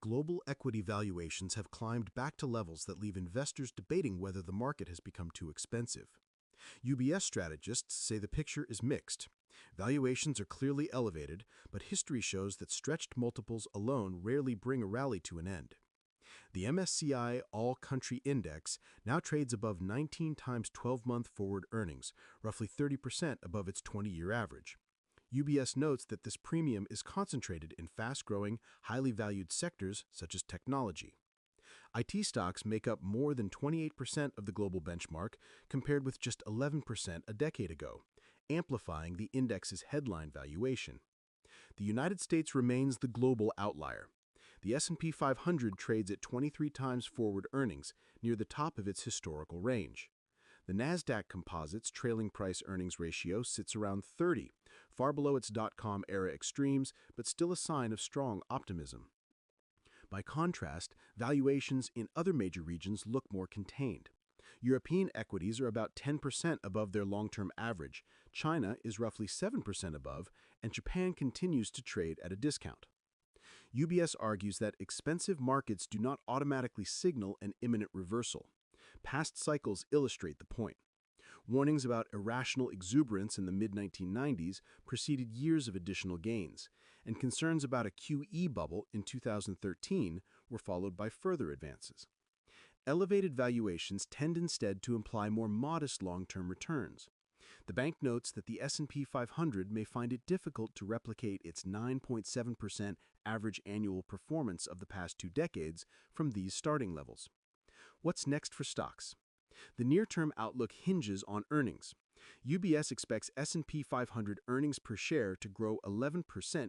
global equity valuations have climbed back to levels that leave investors debating whether the market has become too expensive. UBS strategists say the picture is mixed. Valuations are clearly elevated, but history shows that stretched multiples alone rarely bring a rally to an end. The MSCI All Country Index now trades above 19 times 12-month forward earnings, roughly 30% above its 20-year average. UBS notes that this premium is concentrated in fast-growing, highly valued sectors such as technology. IT stocks make up more than 28% of the global benchmark, compared with just 11% a decade ago, amplifying the index's headline valuation. The United States remains the global outlier. The S&P 500 trades at 23 times forward earnings, near the top of its historical range. The Nasdaq Composite's trailing price-earnings ratio sits around 30, far below its dot-com era extremes, but still a sign of strong optimism. By contrast, valuations in other major regions look more contained. European equities are about 10% above their long-term average, China is roughly 7% above, and Japan continues to trade at a discount. UBS argues that expensive markets do not automatically signal an imminent reversal. Past cycles illustrate the point. Warnings about irrational exuberance in the mid-1990s preceded years of additional gains, and concerns about a QE bubble in 2013 were followed by further advances. Elevated valuations tend instead to imply more modest long-term returns. The bank notes that the S&P 500 may find it difficult to replicate its 9.7% average annual performance of the past 2 decades from these starting levels. What's next for stocks? The near-term outlook hinges on earnings. UBS expects S&P 500 earnings per share to grow 11%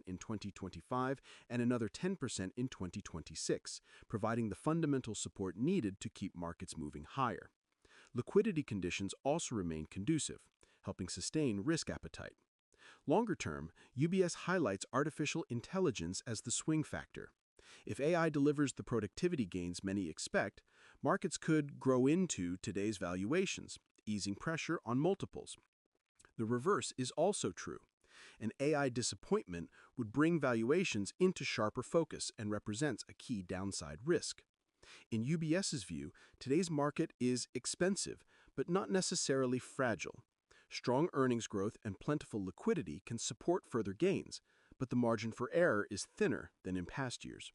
in 2025 and another 10% in 2026, providing the fundamental support needed to keep markets moving higher. Liquidity conditions also remain conducive, helping sustain risk appetite. Longer term, UBS highlights artificial intelligence as the swing factor. If AI delivers the productivity gains many expect, markets could grow into today's valuations, easing pressure on multiples. The reverse is also true. An AI disappointment would bring valuations into sharper focus and represents a key downside risk. In UBS's view, today's market is expensive, but not necessarily fragile. Strong earnings growth and plentiful liquidity can support further gains, but the margin for error is thinner than in past years.